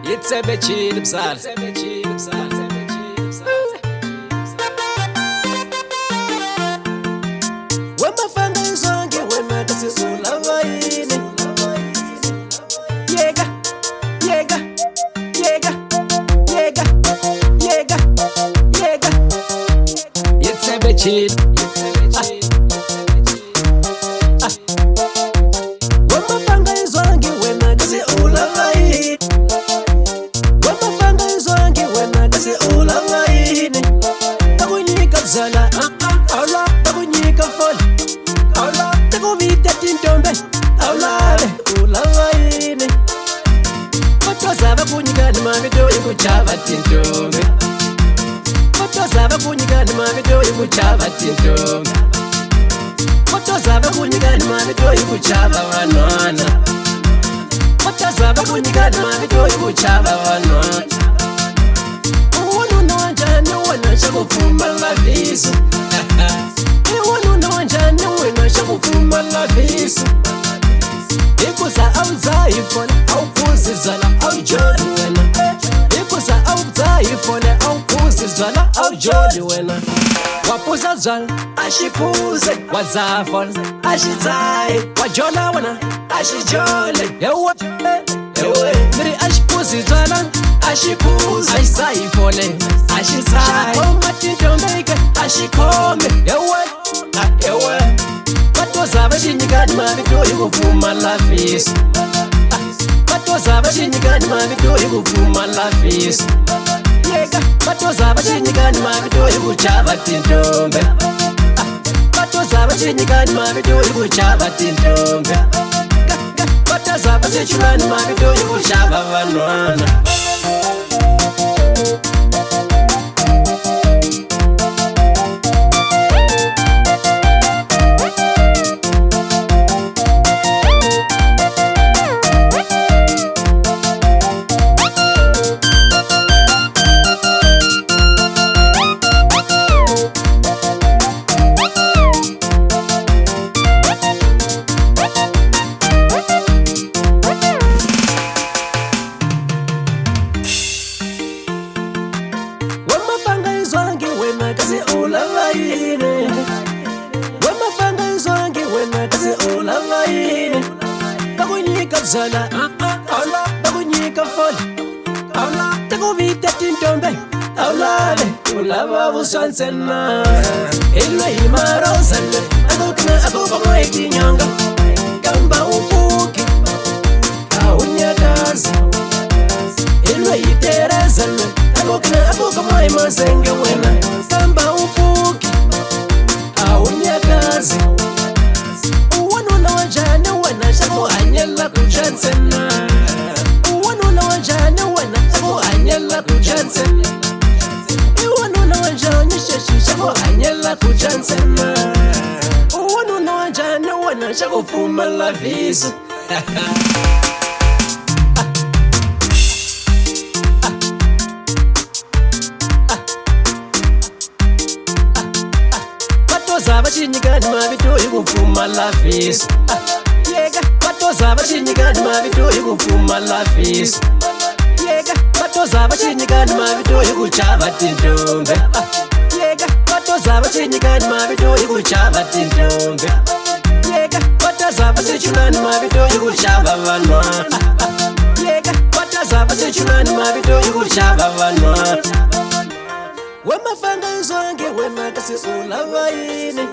It's a bitchy psal. When my family is on, get when my this is all Hawaii. Yega, yega, yega, yega, yega, yega. It's a bitchy. When my family is on, get when my this is all Hawaii. When my family is on, get when my this is all Hawaii. Tabunyika zala, Allah, tabunyika fall. Allah, tabu vita tintombe. Allah, Hawaii. Zaba kunyigana mabido ikuchaba tintombe. Foto zaba kunyigana mabido ikuchaba tintombe. Foto zaba kunyigana mabido ikuchaba wanwana. Foto zaba kunyigana mabido ikuchaba wanwana. Uwanu nawajani wana shakufuma lavisu. Uwanu nawajani wana shakufuma lavisu. Ikusa auza ifone au kuzizala au jodi wena. Ikusa auza ifone au kuzizala au jodi wena. Wapuza zala ashipuze wazafone ashizai wajona wana ashijole. Ewe miri ashipuzi zala ashipuze ashizai ifone ashizai Shakoma tintombeke ashikome. Ewe Zaba shinyigani mabido ikuvuma lavisu. Zaba shinyigani mabido ikuvuma lavisu. Yega zaba shinyigani mabido ikuchaba tintombe. Zaba shinyigani mabido ikuchaba tintombe. Zaba shinyigani mabido ikuchaba wanwana. Zala, Allah, tabunyika fall. Allah, tagu vita tintombe. Allah, ulava vusansena. Ilo imaro zala, agukna agukoma itinyanga. Kamba ufuki, kaunyakazi. Ilo itere zala, agukna agukoma imazenge wena. Kamba ufuki, kaunyakazi. Uwanuna wajane wana shabu anyela kujansena. Uwanuna wajane wana shabu anyela kujansena. Uwanuna wajane shabu anyela kujansena. Uwanuna wajane wana shabu fuma lavisu. Zaba shinyigani mabido ikuvuma lavisu. Yega zaba shinyigani mabido ikuvuma lavisu. Yega zaba shinyigani mabido ikuchaba tintombe. Yega zaba shinyigani mabido ikuchaba tintombe. Yega zaba shinyigani mabido ikuchaba wanwana. Yega zaba shinyigani mabido ikuchaba wanwana. When my fingers on get when my this is all Hawaii.